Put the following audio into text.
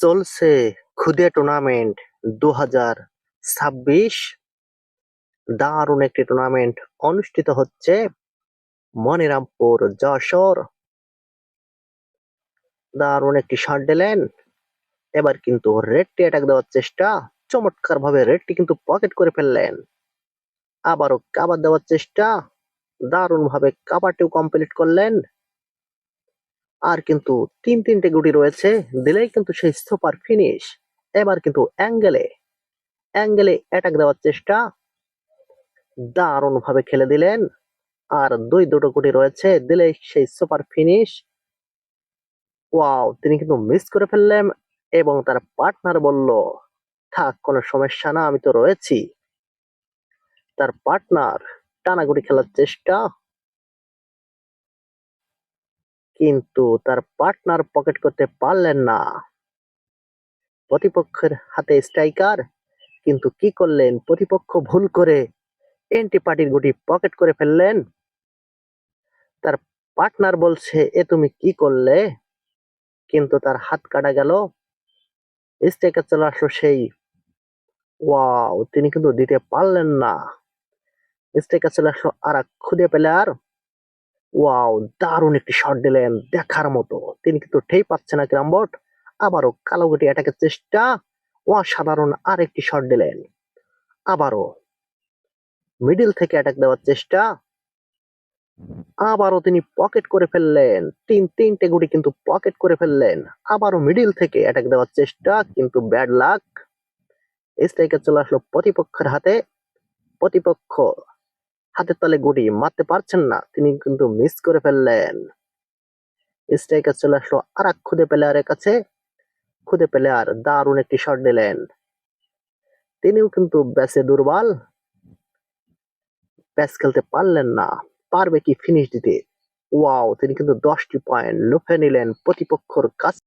চলছে খুদে টুর্নামেন্ট 2026। দারুণ একটি টুর্নামেন্ট অনুষ্ঠিত হচ্ছে মনিরামপুর যশোর। দারুণ একটি শট দিলেন, এবার কিন্তু রেডটি অ্যাটাক দেওয়ার চেষ্টা, চমৎকার ভাবে রেডটি কিন্তু পকেট করে ফেললেন। আবারও কাবার দেওয়ার চেষ্টা, দারুণ ভাবে কাবারটিও কমপ্লিট করলেন। আর কিন্তু তিনটে গুটি রয়েছে, দিলেই কিন্তু সেই সুপার ফিনিশ। এবার কিন্তু অ্যাঙ্গেলে অ্যাটাক দেওয়ার চেষ্টা, দারুণ ভাবে খেলে দিলেন। আর দুটো গুটি রয়েছে, দিলেই সেই সুপার ফিনিশ। ওয়াও, তিনি কিন্তু মিস করে ফেললেন এবং তার পার্টনার বলল, থাক কোনো সমস্যা না, আমি তো রয়েছি। তার পার্টনার টানাগুটি খেলার চেষ্টা, কিন্তু তার পার্টনার পকেট করতে পারলেন না। প্রতিপক্ষের হাতে স্ট্রাইকার, কিন্তু কি করলেন, প্রতিপক্ষ ভুল করে এন্টি পার্টির গুটি পকেট করে ফেললেন। তার পার্টনার বলছে, এ তুমি কি করলে, কিন্তু তার হাত কাটা গেল। স্ট্রাইকার চলে আসলো সেই, ওয়াও, তিনি কিন্তু দিতে পারলেন না। স্ট্রাইকার চলে আসলো আর এক খুদে প্লেয়ার। ওয়াও, দারুণ একটি শট দিলেন, দেখার মতো। তিনি কিন্তু ঠেই পাচ্ছে না ক্রামবট। আবারও কালো গুটি অ্যাটাকের চেষ্টা, অসাধারণ আরেকটি শট দিলেন। আবারও মিডিল থেকে অ্যাটাক দেওয়ার চেষ্টা, আবারও তিনি পকেট করে ফেললেন। তিনটে গুটি কিন্তু পকেট করে ফেললেন। আবারও মিডিল থেকে অ্যাটাক দেওয়ার চেষ্টা, কিন্তু ব্যাড লাক। স্ট্রাইকার চলে আসলো প্রতিপক্ষের হাতে। প্রতিপক্ষ হাতের তালে গুটি মারতে পারছেন না, তিনি কিন্তু মিস করে ফেললেন। স্ট্রাইকার চলে আসলো আর এক খুদে প্লেয়ারের কাছে। খুদে প্লেয়ার দারুণ একটি শট দিলেন। তিনিও কিন্তু ব্যাসে দুর্বল, ব্যাস খেলতে পারলেন না। পারবে কি ফিনিশ দিতে? ওয়াও, তিনি কিন্তু 10টি পয়েন্ট লুফে নিলেন প্রতিপক্ষের কাছ